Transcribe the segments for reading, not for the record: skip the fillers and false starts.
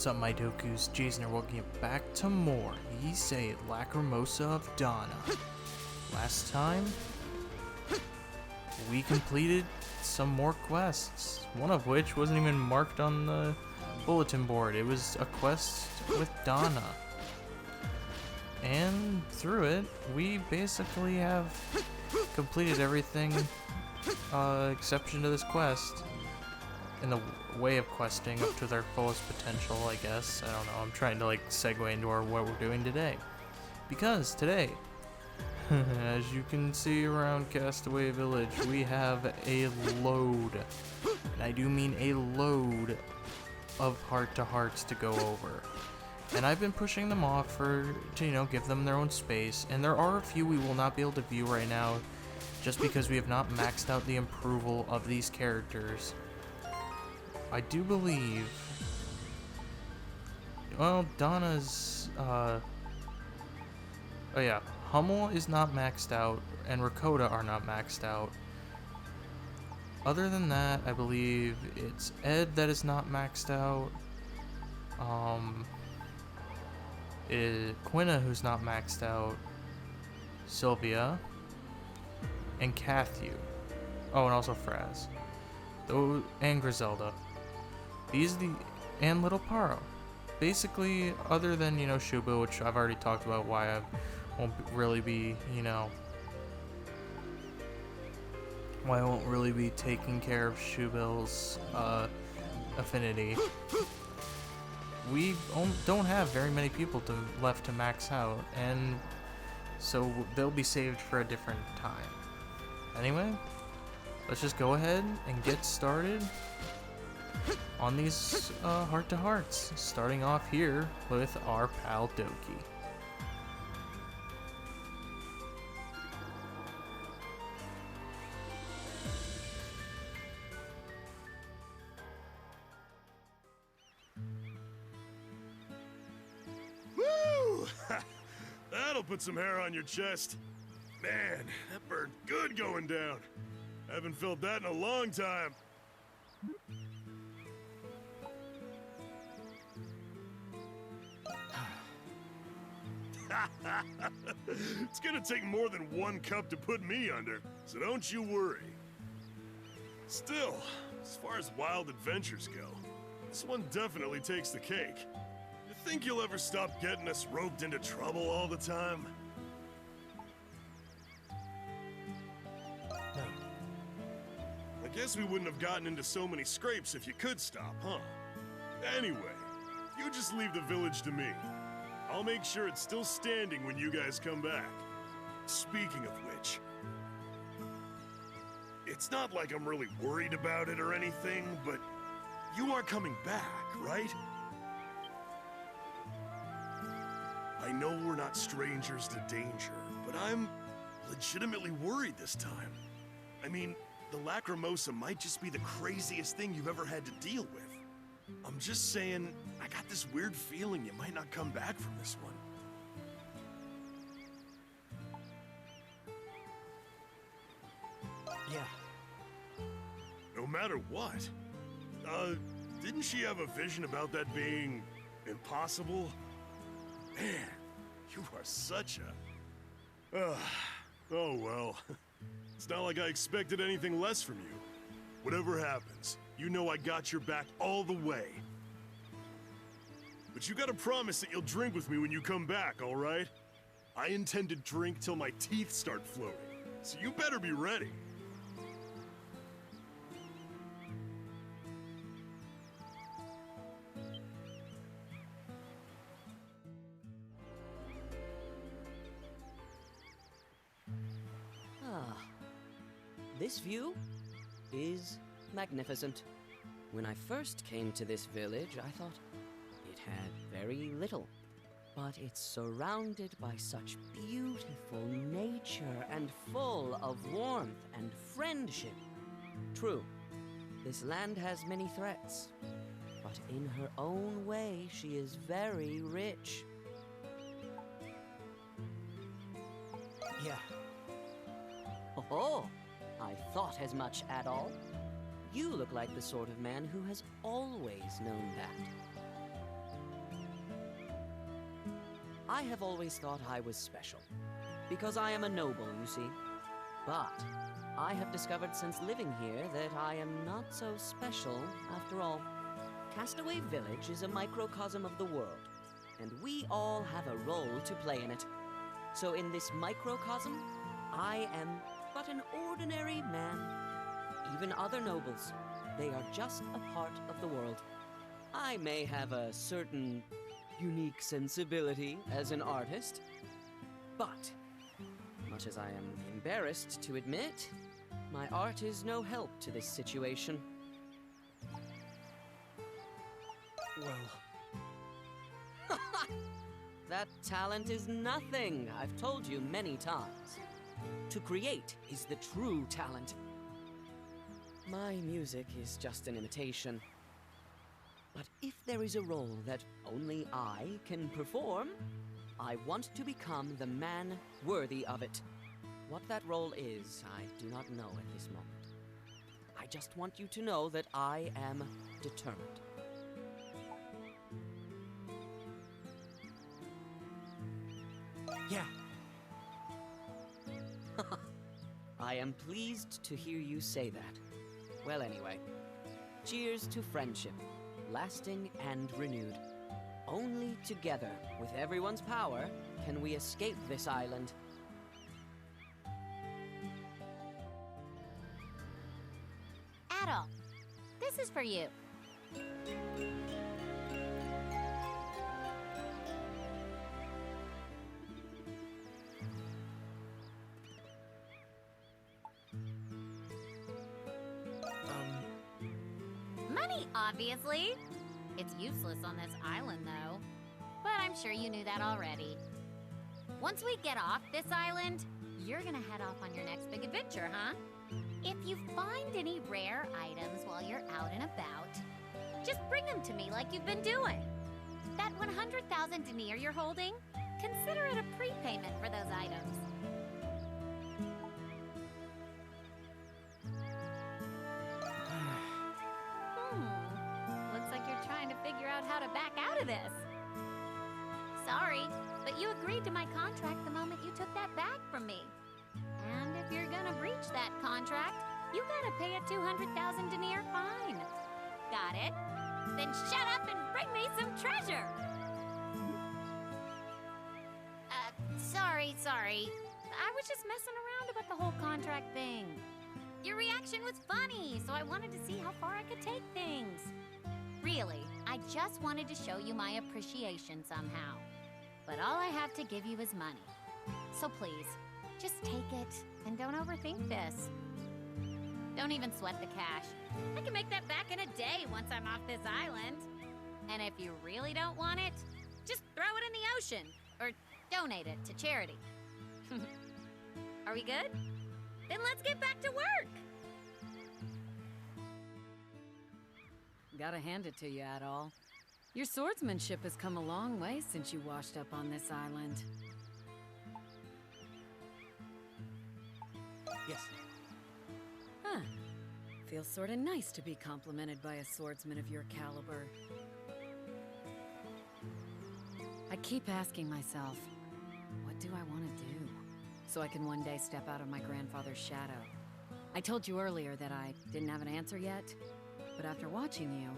What's up, my Dokus? Jason here, welcome you back to more Ye Say It, Lacrimosa of Donna. Last time, we completed some more quests, one of which wasn't even marked on the bulletin board. It was a quest with Donna. And through it, we basically have completed everything, exception to this quest. In the way of questing up to their fullest potential, I guess. I don't know, I'm trying to like segue into what we're doing today. Because today, as you can see around Castaway Village, we have a load, and I do mean a load, of heart-to-hearts to go over. And I've been pushing them off to, give them their own space, and there are a few we will not be able to view right now, just because we have not maxed out the approval of these characters. I do believe, well, Donna's, oh yeah, Hummel is not maxed out, and Rakota are not maxed out. Other than that, I believe it's Ed that is not maxed out, Quina who's not maxed out, Sylvia, and Cathew. Oh, and also Fraz. And Griselda. And Little Paro. Basically, other than, Shuba, which I've already talked about why I won't really be, why I won't really be taking care of Shubil's, affinity. We don't have very many people left to max out, and so they'll be saved for a different time. Anyway, let's just go ahead and get started on these heart-to-hearts, starting off here with our pal Doki. Woo! That'll put some hair on your chest. Man, that burned good going down. Haven't felt that in a long time. It's gonna take more than one cup to put me under, so don't you worry. Still, as far as wild adventures go, this one definitely takes the cake. You think you'll ever stop getting us roped into trouble all the time? No. I guess we wouldn't have gotten into so many scrapes if you could stop, huh? Anyway, you just leave the village to me. I'll make sure it's still standing when you guys come back. Speaking of which, it's not like I'm really worried about it or anything, but you are coming back, right? I know we're not strangers to danger, but I'm legitimately worried this time. I mean, the Lacrimosa might just be the craziest thing you've ever had to deal with. I'm just saying, I got this weird feeling you might not come back from this one. Yeah. No matter what. Didn't she have a vision about that being impossible? Man, you are such a... oh well. It's not like I expected anything less from you. Whatever happens, you know I got your back all the way. But you gotta promise that you'll drink with me when you come back, alright? I intend to drink till my teeth start floating, so you better be ready. This view is magnificent. When I first came to this village, I thought it had very little, but it's surrounded by such beautiful nature and full of warmth and friendship. True, this land has many threats, but in her own way, she is very rich. Yeah. Oh, I thought as much, Adol. You look like the sort of man who has always known that. I have always thought I was special. Because I am a noble, you see. But I have discovered since living here that I am not so special after all. Castaway Village is a microcosm of the world, and we all have a role to play in it. So in this microcosm, I am but an ordinary man. Even other nobles, they are just a part of the world. I may have a certain unique sensibility as an artist, but much as I am embarrassed to admit, my art is no help to this situation. Well, that talent is nothing, I've told you many times. To create is the true talent. My music is just an imitation. But if there is a role that only I can perform, I want to become the man worthy of it. What that role is, I do not know at this moment. I just want you to know that I am determined. Yeah. I am pleased to hear you say that. Well, anyway, cheers to friendship, lasting and renewed. Only together, with everyone's power, can we escape this island. Adol, this is for you. Money, obviously. It's useless on this island, though. But I'm sure you knew that already. Once we get off this island, you're gonna head off on your next big adventure, huh? If you find any rare items while you're out and about, just bring them to me like you've been doing. That 100,000 denier you're holding, consider it a prepayment for those items. Looks like you're trying to figure out how to back out of this. Sorry, but you agreed to my contract the moment you took that bag from me. And if you're gonna breach that contract, you gotta pay a 200,000 denier fine. Got it? Then shut up and bring me some treasure! Sorry. I was just messing around about the whole contract thing. Your reaction was funny, so I wanted to see how far I could take things. Really, I just wanted to show you my appreciation somehow. But all I have to give you is money. So please, just take it, and don't overthink this. Don't even sweat the cash. I can make that back in a day once I'm off this island. And if you really don't want it, just throw it in the ocean, or donate it to charity. Are we good? Then let's get back to work! Gotta hand it to you, Adol. Your swordsmanship has come a long way since you washed up on this island. Yes. Huh. Feels sorta nice to be complimented by a swordsman of your caliber. I keep asking myself, what do I want to do? So I can one day step out of my grandfather's shadow. I told you earlier that I didn't have an answer yet, but after watching you,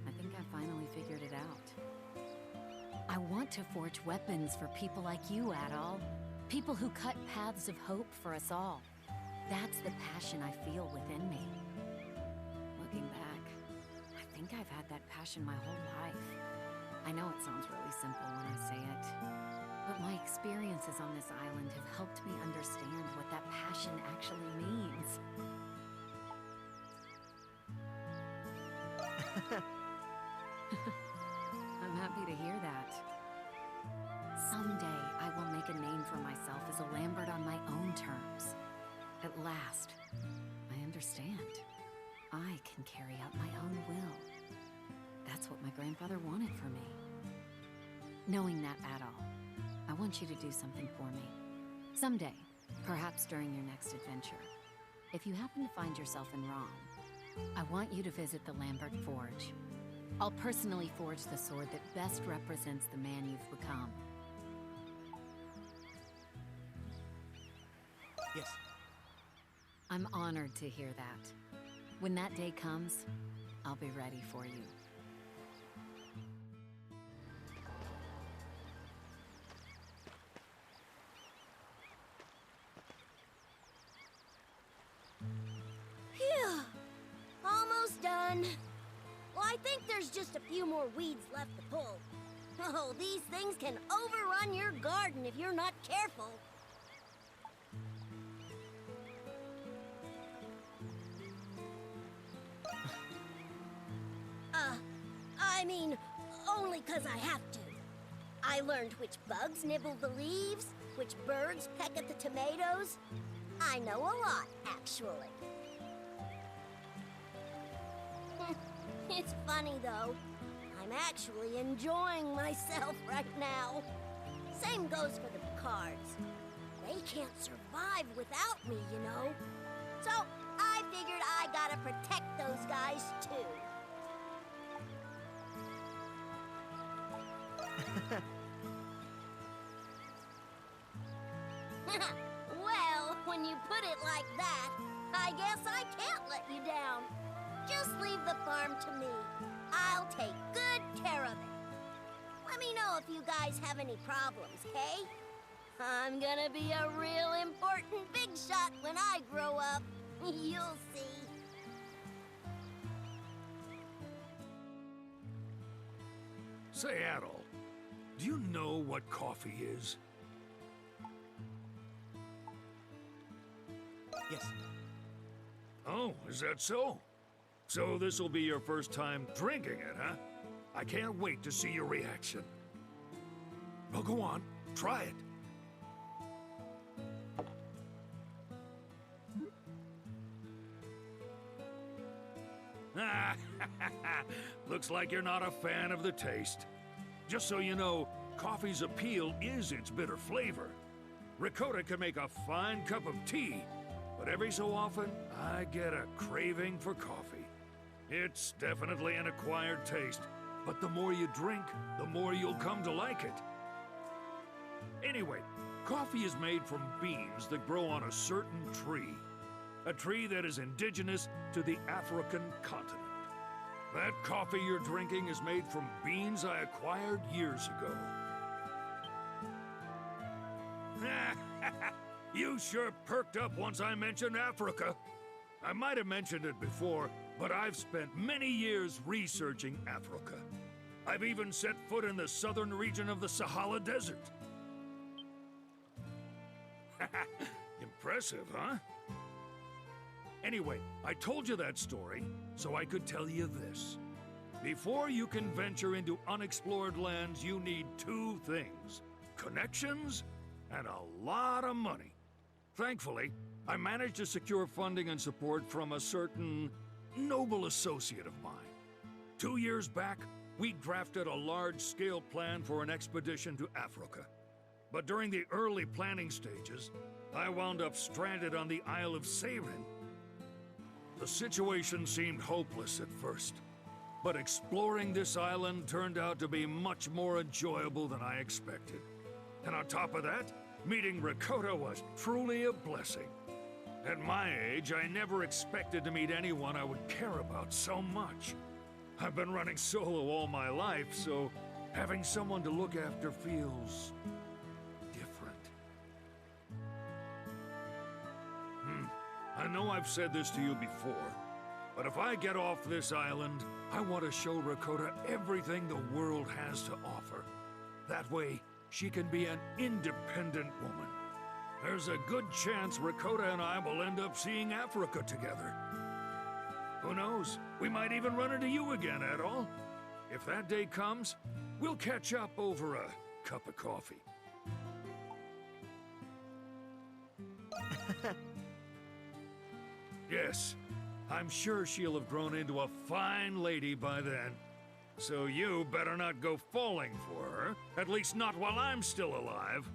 I think I finally figured it out. I want to forge weapons for people like you, Adol. People who cut paths of hope for us all. That's the passion I feel within me. Looking back, I think I've had that passion my whole life. I know it sounds really simple when I say it, but my experiences on this island have helped me understand what that passion actually means. I'm happy to hear that. Someday, I will make a name for myself as a Lambert on my own terms. At last, I understand. I can carry out my own will. That's what my grandfather wanted for me. Knowing that, Adol, I want you to do something for me. Someday, perhaps during your next adventure, if you happen to find yourself in Rom, I want you to visit the Lambert Forge. I'll personally forge the sword that best represents the man you've become. Yes. I'm honored to hear that. When that day comes, I'll be ready for you. Phew! Almost done. Well, I think there's just a few more weeds left to pull. Oh, these things can overrun your garden if you're not careful. I mean, only 'cause I have to. I learned which bugs nibble the leaves, which birds peck at the tomatoes. I know a lot, actually. It's funny, though. I'm actually enjoying myself right now. Same goes for the cards. They can't survive without me, you know. So I figured I gotta protect those guys, too. Well, when you put it like that, I guess I can't let you down. Just leave the farm to me. I'll take good care of it. Let me know if you guys have any problems, okay? I'm gonna be a real important big shot when I grow up. You'll see. Say, Adol, do you know what coffee is? Yes. Oh, is that so? So this'll be your first time drinking it, huh? I can't wait to see your reaction. Well, go on, try it. Looks like you're not a fan of the taste. Just so you know, coffee's appeal is its bitter flavor. Ricotta can make a fine cup of tea, but every so often, I get a craving for coffee. It's definitely an acquired taste, but the more you drink, the more you'll come to like it. Anyway, coffee is made from beans that grow on a certain tree. A tree that is indigenous to the African continent. That coffee you're drinking is made from beans I acquired years ago. You sure perked up once I mentioned Africa. I might have mentioned it before, but I've spent many years researching Africa. I've even set foot in the southern region of the Sahara Desert. Impressive, huh? Anyway, I told you that story so I could tell you this. Before you can venture into unexplored lands, you need two things: connections and a lot of money. Thankfully, I managed to secure funding and support from a certain noble associate of mine. 2 years back, we drafted a large-scale plan for an expedition to Africa. But during the early planning stages, I wound up stranded on the Isle of Seirin. The situation seemed hopeless at first, but exploring this island turned out to be much more enjoyable than I expected. And on top of that, meeting Ricotta was truly a blessing. At my age, I never expected to meet anyone I would care about so much. I've been running solo all my life, so having someone to look after feels different. I know I've said this to you before, but if I get off this island, I want to show Ricotta everything the world has to offer. That way, she can be an independent woman. There's a good chance Ricotta and I will end up seeing Africa together. Who knows? We might even run into you again, Adol. If that day comes, we'll catch up over a cup of coffee. Yes, I'm sure she'll have grown into a fine lady by then. So you better not go falling for her, at least not while I'm still alive.